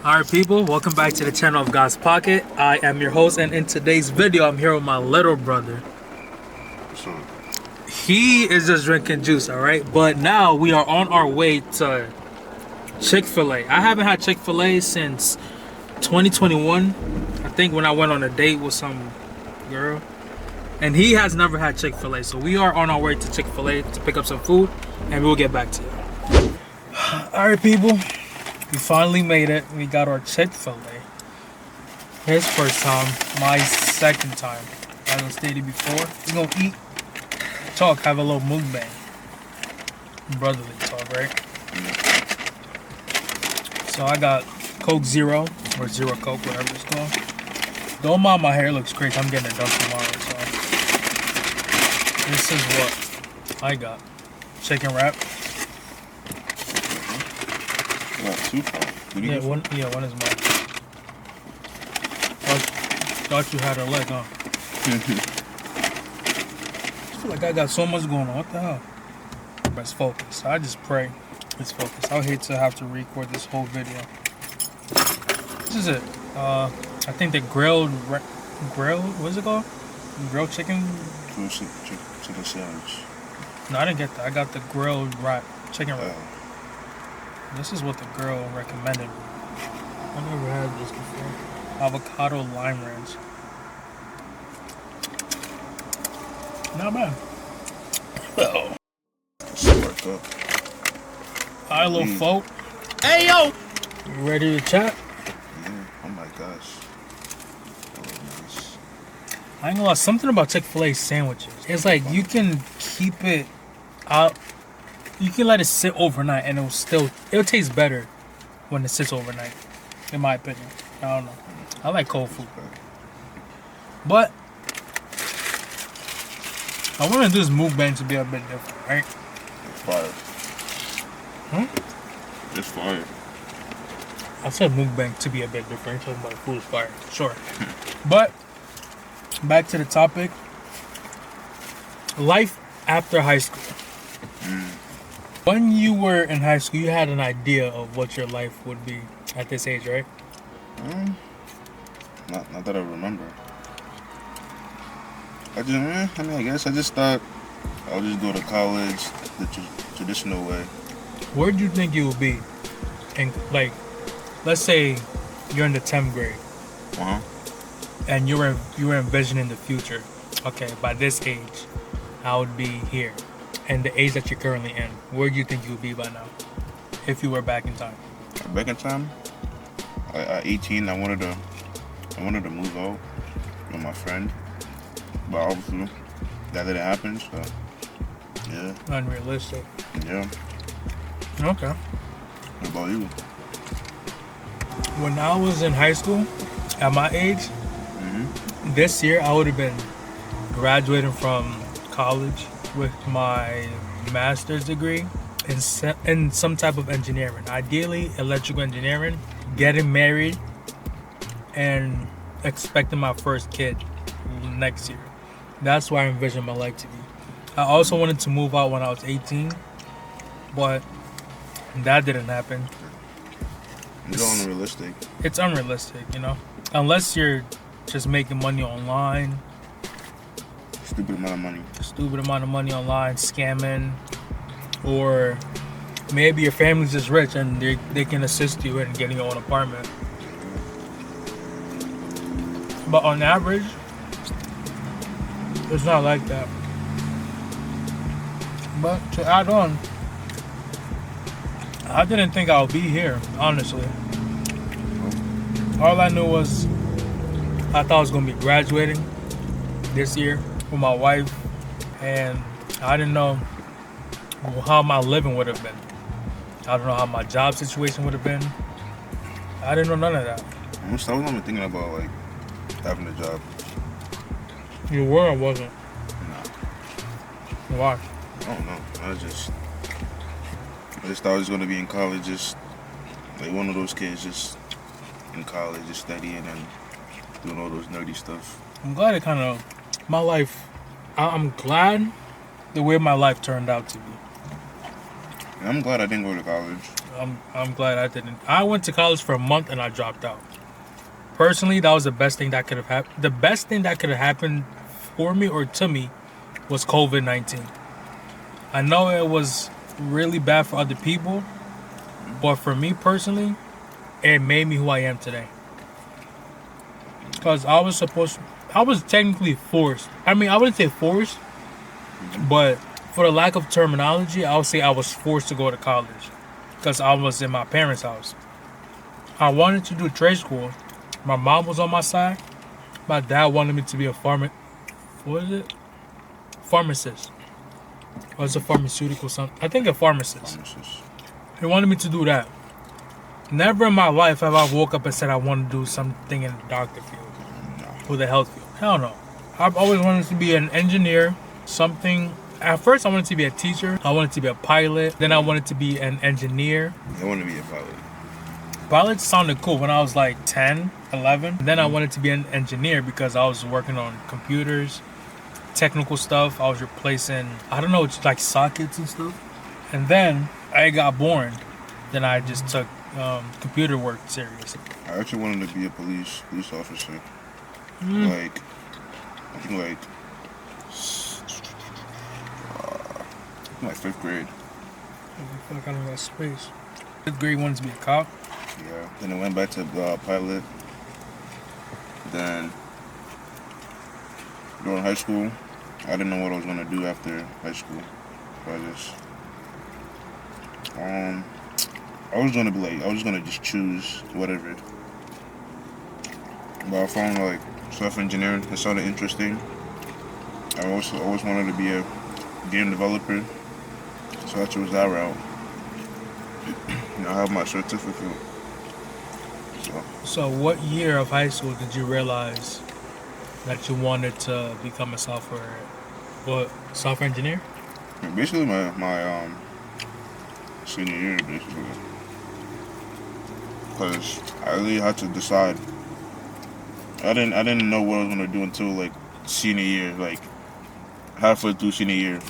Alright people, welcome back to the channel of God's Pocket. I am your host, and in today's video I'm here with my little brother. Sure. He is just drinking juice, alright? But now we are on our way to Chick-fil-A. I haven't had Chick-fil-A since 2021. I think when I went on a date with some girl. And he has never had Chick-fil-A. So we are on our way to Chick-fil-A to pick up some food, and we'll get back to you. Alright people. We finally made it. We got our Chick-fil-A. His first time, my second time. As I stated before, we're gonna eat, talk, have a little mukbang. Brotherly talk, right? So I got Coke Zero, or Zero Coke, whatever it's called. Don't mind my hair, looks crazy. I'm getting it done tomorrow, so. This is what I got. Chicken wrap. Two for one is mine. Thought you had a leg, huh? I feel like I got so much going on. What the hell? It's focused. I just pray it's focused. I hate to have to record this whole video. This is it. I think the grilled, what is it called? Grilled chicken? Chicken sandwich. No, I didn't get that. I got the grilled chicken wrap. This is what the girl recommended. I've never had this before. Avocado lime ranch. Not bad. Oh. Hi, little folk. Hey, yo! You ready to chat? Yeah. Oh my gosh. Oh, nice. I ain't gonna lie, something about Chick-fil-A sandwiches. It's like you can keep it out. You can let it sit overnight and it'll taste better when it sits overnight, in my opinion. I don't know. I like cold food. But I want to do this mukbang to be a bit different, right? It's fire. It's fire. I said mukbang to be a bit different. Talking about food is fire. Sure. But back to the topic. Life after high school. When you were in high school, you had an idea of what your life would be at this age, right? Not that I remember. I guess I just thought I'll just go to college the traditional way. Where do you think you would be? And like, let's say you're in the 10th grade, and you were envisioning the future. Okay, by this age, I would be here. And the age that you're currently in, where do you think you would be by now, if you were back in time? Back in time, at 18, I wanted to move out with my friend, but obviously that didn't happen. So yeah, unrealistic. Yeah. Okay. What about you? When I was in high school, at my age, this year I would have been graduating from college with my master's degree in some type of engineering, ideally electrical engineering, getting married and expecting my first kid next year. That's where I envision my life to be. I also wanted to move out when I was 18, but that didn't happen. It's unrealistic. It's unrealistic, you know, unless you're just making money online. Stupid amount of money online, scamming, or maybe your family's just rich and they can assist you in getting your own apartment. But on average, it's not like that. But to add on, I didn't think I would be here, honestly. All I knew was I thought I was going to be graduating this year with my wife, and I didn't know how my living would have been. I don't know how my job situation would have been. I didn't know none of that. I was not even thinking about like having a job. You were or wasn't? No. Why? I don't know. I just thought I was gonna be in college, just like one of those kids, just in college, just studying and doing all those nerdy stuff. I'm glad it kind of, my life, I'm glad the way my life turned out to be. And I'm glad I didn't go to college. I'm glad I didn't. I went to college for a month and I dropped out. Personally, that was the best thing that could have happened. The best thing that could have happened for me or to me was COVID-19. I know it was really bad for other people, but for me personally, it made me who I am today. Because I was technically forced. I mean, I wouldn't say forced, but for the lack of terminology, I would say I was forced to go to college. Because I was in my parents' house. I wanted to do trade school. My mom was on my side. My dad wanted me to be a pharmacist. Or it's a pharmaceutical something. I think a pharmacist. He wanted me to do that. Never in my life have I woke up and said I want to do something in the doctor field. Or the health field. Hell no. I've always wanted to be an engineer. Something. At first I wanted to be a teacher. I wanted to be a pilot. Then I wanted to be an engineer. I want to be a pilot. Pilot sounded cool when I was like 10, 11. Then I wanted to be an engineer because I was working on computers, technical stuff. I was replacing, I don't know, it's like sockets and stuff. And then I got bored. Then I just took computer work serious. I actually wanted to be a police officer. I think like 5th grade. I feel like I don't got space. 5th grade wanted to be a cop. Yeah. Then I went back to pilot. Then during high school, I didn't know what I was gonna do after high school. So I was gonna just choose whatever. But I found like software engineering. It sounded interesting. I also always wanted to be a game developer, so I chose that route. I have my certificate. So what year of high school did you realize that you wanted to become a software engineer? Basically my senior year, basically. Because I really had to decide. I didn't know what I was gonna do until like senior year, like halfway through senior year.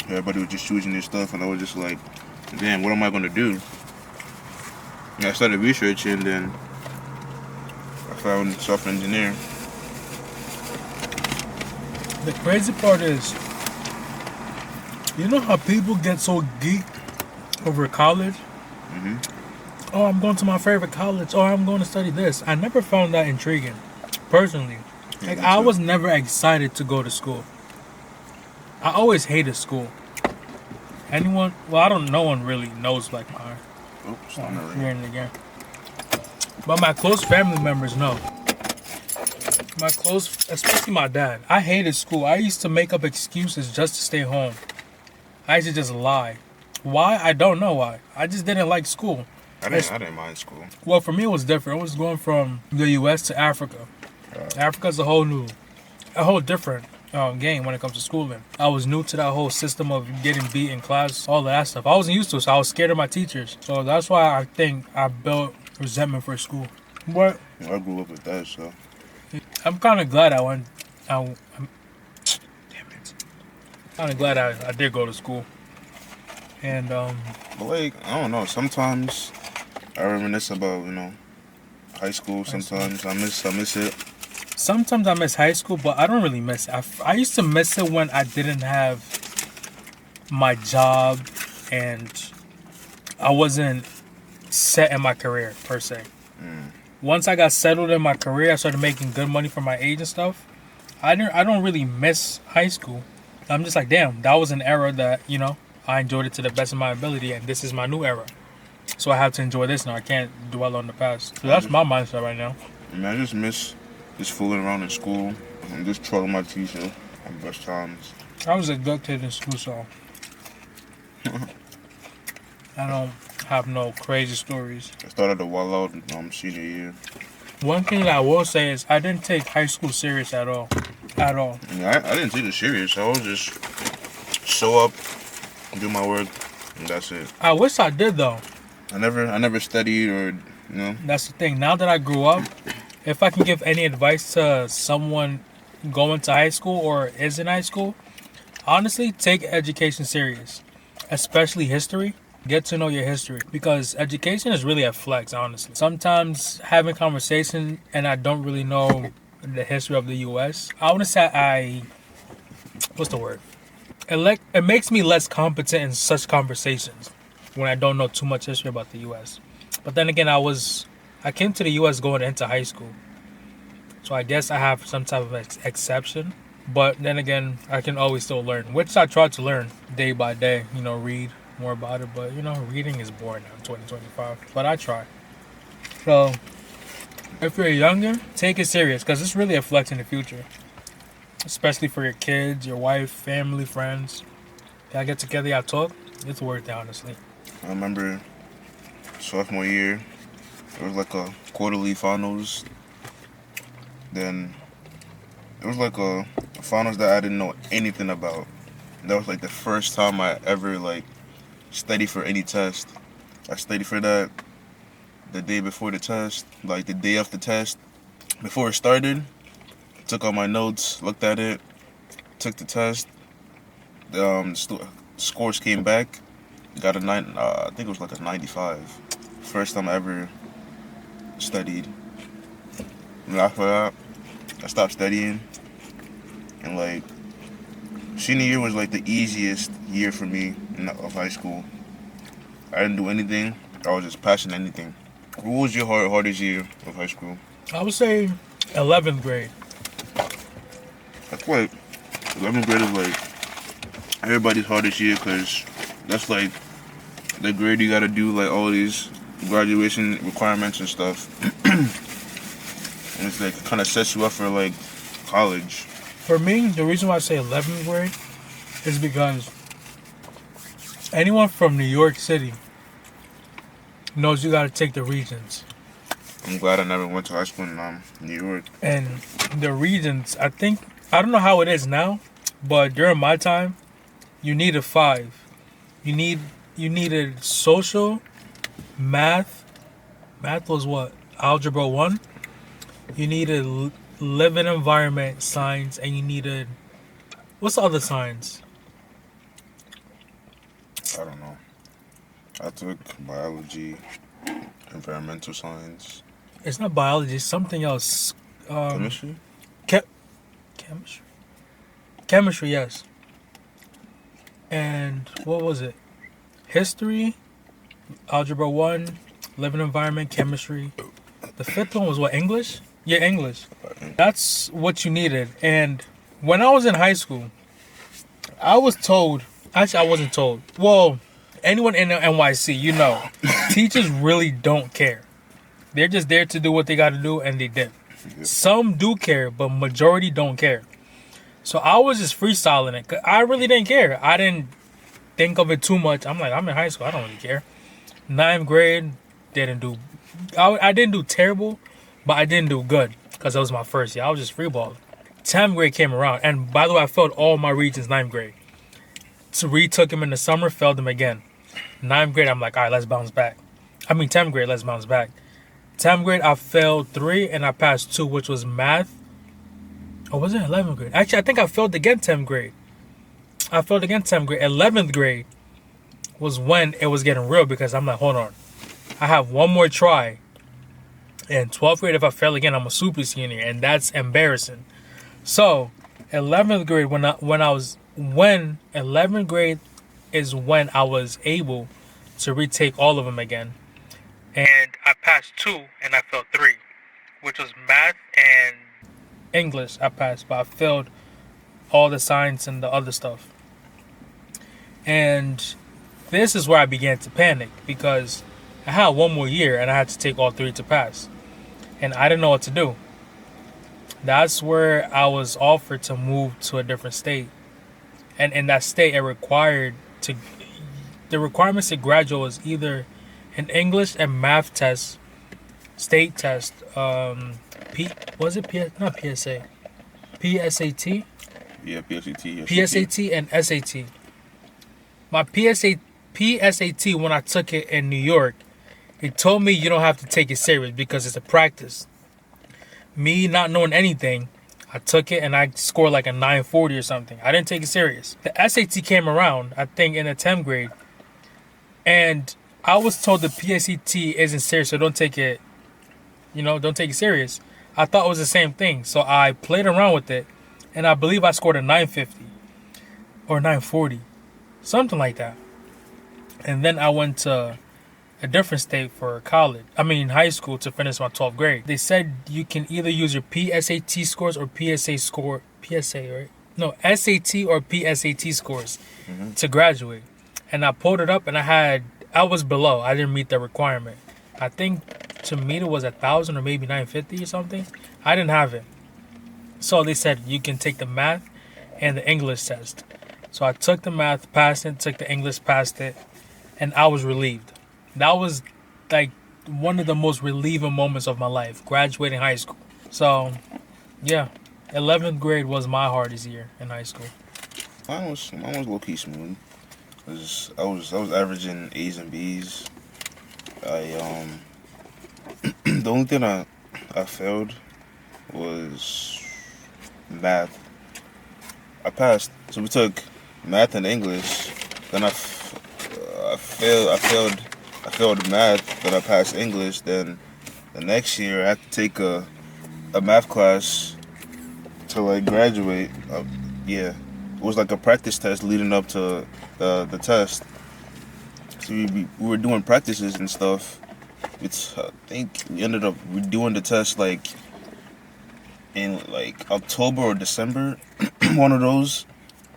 Everybody was just choosing their stuff, and I was just like, damn, what am I gonna do? And I started researching, and then I found software engineer. The crazy part is, you know how people get so geeked over college? Mm-hmm. Oh, I'm going to my favorite college. Oh, I'm going to study this. I never found that intriguing, personally. Like, I was never excited to go to school. I always hated school. No one really knows like my heart. Oops, Hearing it again. But my close family members know. Especially my dad. I hated school. I used to make up excuses just to stay home. I used to just lie. Why? I don't know why. I just didn't like school. I didn't mind school. Well, for me it was different. It was going from the U.S. to Africa. Africa's a whole different game when it comes to schooling. I was new to that whole system of getting beat in class, all of that stuff. I wasn't used to it, so I was scared of my teachers. So that's why I think I built resentment for school. But I grew up with that, so I'm kind of glad I went. Damn it! Kind of glad I did go to school. And but like, I don't know. Sometimes I reminisce about high school. Sometimes I miss it. Sometimes I miss high school, but I don't really miss it. I used to miss it when I didn't have my job and I wasn't set in my career, per se. Once I got settled in my career, I started making good money for my age and stuff. I don't really miss high school. I'm just like, damn, that was an era that, I enjoyed it to the best of my ability, and this is my new era. So I have to enjoy this now. I can't dwell on the past. So that's my mindset right now. I just miss just fooling around in school and just trolling my teacher at best times. I was a good kid in school, so I don't have no crazy stories. I started to wall out senior year. One thing that I will say is I didn't take high school serious at all. At all. I didn't take it serious. I was just show up, do my work, and that's it. I wish I did, though. I never studied or, That's the thing. Now that I grew up, if I can give any advice to someone going to high school or is in high school, honestly, take education serious, especially history. Get to know your history because education is really a flex, honestly. Sometimes having conversation and I don't really know the history of the U.S. I want to say what's the word? It makes me less competent in such conversations when I don't know too much history about the U.S. But then again, I came to the U.S. going into high school, so I guess I have some type of exception. But then again, I can always still learn, which I try to learn day by day. Read more about it. But reading is boring now in 2025. But I try. So if you're younger, take it serious because it's really a flex in the future, especially for your kids, your wife, family, friends. Y'all get together, y'all talk. It's worth it, honestly. I remember sophomore year, it was like a quarterly finals. Then it was like a finals that I didn't know anything about. That was like the first time I ever like studied for any test. I studied for that the day before the test, like the day of the test. Before it started, took all my notes, looked at it, took the test. Scores came back. Got a 9. I think it was like a 95. First time I ever studied. And after that, I stopped studying. And like, senior year was like the easiest year for me of high school. I didn't do anything. I was just passing anything. What was your hardest year of high school? I would say 11th grade. That's like 11th grade is like everybody's hardest year because that's like the grade you gotta do like all these graduation requirements and stuff. And it's like kind of sets you up for like college. For me, the reason why I say 11th grade is because anyone from New York City knows you got to take the regions. I'm glad I never went to high school in New York. And the regions, I don't know how it is now, but during my time, you needed 5. You needed social, math. Math was what? Algebra 1. You needed living environment science, and you needed, what's the other science? I don't know. I took biology, environmental science. It's not biology, it's something else. Chemistry? Chemistry? Chemistry, yes. And what was it? History, Algebra 1, living environment, chemistry. The 5th one was what, English? Yeah, English. That's what you needed. And when I was in high school, I was told, actually I wasn't told. Well, anyone in the NYC, teachers really don't care. They're just there to do what they got to do, and they did. Yep. Some do care, but majority don't care. So I was just freestyling it. 'Cause I really didn't care. I didn't think of it too much. I'm like, I'm in high school. I don't really care. 9th grade, I didn't do terrible, but I didn't do good because it was my first year. I was just freeballing. 10th grade came around, and by the way, I failed all my regions 9th grade. So retook them in the summer, failed them again. 9th grade, I'm like, all right, let's bounce back. 10th grade, let's bounce back. 10th grade, I failed 3 and I passed 2, which was math. Or was it 11th grade? Actually, I think I failed again 10th grade. 11th grade was when it was getting real because I'm like, hold on. I have one more try. And 12th grade, if I fail again, I'm a super senior, and that's embarrassing. So, 11th grade, when 11th grade is when I was able to retake all of them again. And I passed 2 and I failed 3, which was math and English. I passed, but I failed all the science and the other stuff. And this is where I began to panic because I had one more year and I had to take all 3 to pass. And I didn't know what to do. That's where I was offered to move to a different state. And in that state, the requirements to graduate was either an English and math test, state test, not PSA, PSAT? Yeah, PSAT. PSAT and SAT. My PSAT, when I took it in New York, it told me you don't have to take it serious because it's a practice. Me not knowing anything, I took it and I scored like a 940 or something. I didn't take it serious. The SAT came around, I think, in the 10th grade. And I was told the PSAT isn't serious, so don't take it, don't take it serious. I thought it was the same thing, so I played around with it, and I believe I scored a 950 or 940, something like that. And then I went to a different state for high school to finish my 12th grade. They said you can either use your PSAT scores or PSA, right? No, SAT or PSAT scores to graduate. And I pulled it up and I was below. I didn't meet the requirement. I think to meet it was 1,000 or maybe 950 or something. I didn't have it. So they said you can take the math and the English test. So I took the math, passed it, took the English, passed it, and I was relieved. That was like one of the most relieving moments of my life, graduating high school. So, yeah, 11th grade was my hardest year in high school. Mine was low-key smooth. I was averaging A's and B's. The only thing I failed was math. I passed. So we took math and English. Then I failed math. Then I passed English. Then the next year I had to take a math class to like graduate. Yeah, it was like a practice test leading up to the test. So we were doing practices and stuff. I think we ended up doing the test like in like October or December, one of those.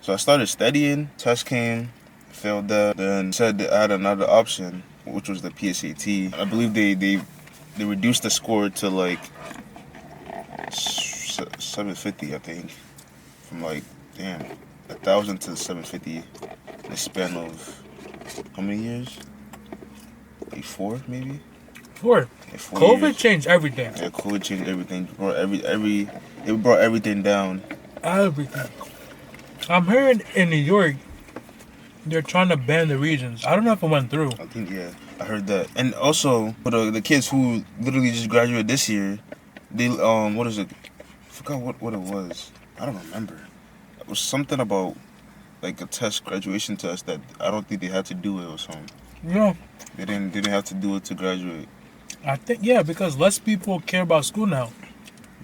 So I started studying. Test came, failed that. Then said that I had another option, which was the PSAT. I believe they reduced the score to like 750. I think from like 1,000 to 750 in a span of how many years? Like 4 maybe. 4. Yeah, 4 COVID years. changed everything. Yeah, COVID changed everything. It brought everything down. Everything. I'm hearing in New York, they're trying to ban the regions. I don't know if it went through. I think I heard that. And also for the kids who literally just graduated this year, they what is it? I forgot what it was. I don't remember. It was something about like a graduation test that I don't think they had to do it or something. Yeah. They didn't have to do it to graduate. I think, because less people care about school now.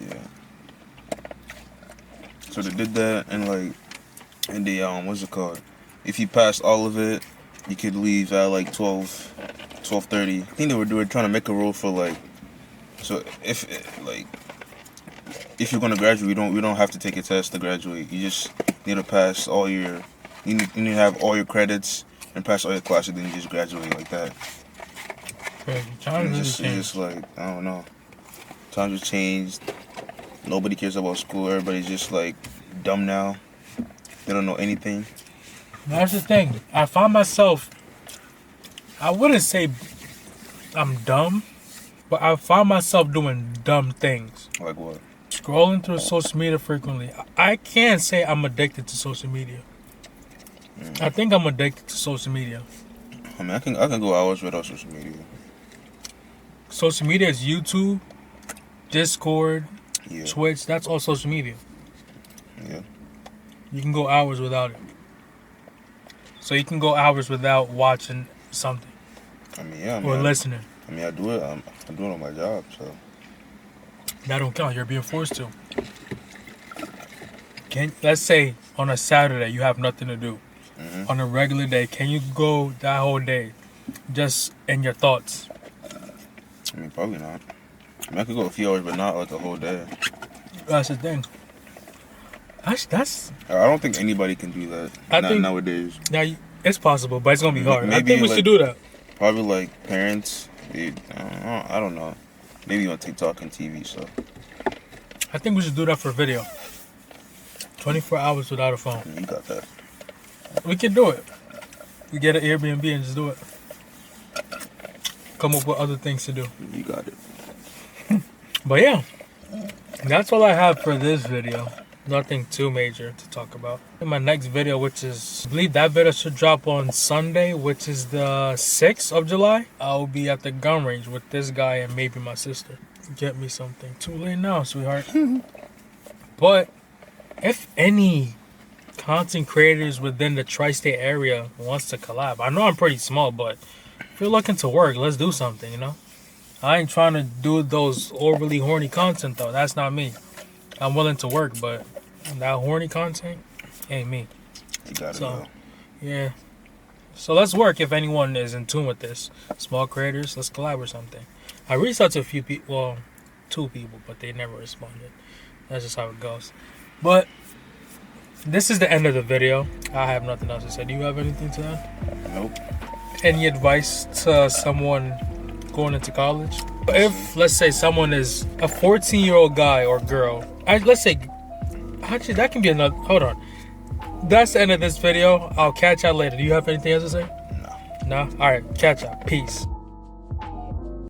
Yeah. So they did that, and they what's it called? If you passed all of it, you could leave at like 12:30. I think they were trying to make a rule for like, so if you're gonna graduate, you don't have to take a test to graduate. You just need to pass all your, you need to have all your credits and pass all your classes, then you just graduate like that. It's just like, I don't know. Times have changed. Nobody cares about school. Everybody's just like dumb now. They don't know anything. That's the thing. I find myself, I wouldn't say I'm dumb, but I find myself doing dumb things. Like what? Scrolling through social media frequently. I can't say I'm addicted to social media. I think I'm addicted to social media. I mean, I can go hours without social media. Social media is YouTube, Discord, Yeah. Twitch. That's all social media. Yeah. You can go hours without it. So you can go hours without watching something I mean, yeah. or listening. I mean, I do it. I'm doing it on my job, so. That don't count. You're being forced to. Let's say on a Saturday you have nothing to do. Mm-hmm. On a regular day, can you go that whole day just in your thoughts? I mean, probably not. I mean, I could go a few hours, but not like a whole day. That's the thing. That's. I don't think anybody can do that. I think nowadays. Now it's possible, but it's gonna be hard. Maybe I think we should do that. Probably like parents. I don't know. Maybe on TikTok and TV. So. I think we should do that for a video. 24 hours without a phone. You got that. We can do it. We get an Airbnb and just do it. Come up with other things to do. You got it. But yeah, that's all I have for this video. Nothing too major to talk about. In my next video, which is, I believe that video should drop on Sunday, which is the 6th of July. I'll be at the gun range with this guy and maybe my sister. Get me something. Too late now, sweetheart. But if any content creators within the tri-state area wants to collab. I know I'm pretty small, but if you're looking to work, let's do something, you know? I ain't trying to do those overly horny content, though. That's not me. I'm willing to work, but that horny content ain't me. You got it, So, though. yeah. So let's work if anyone is in tune with this. Small creators, let's collab or something. I reached out to a few people, well, 2 people, but they never responded. That's just how it goes. But this is the end of the video. I have nothing else to say. Do you have anything to add? Nope. Any advice to someone going into college? If, let's say, someone is a 14-year-old guy or girl, let's say, actually, that can be another, hold on. That's the end of this video. I'll catch y'all later. Do you have anything else to say? No. No? Alright, catch y'all. Peace.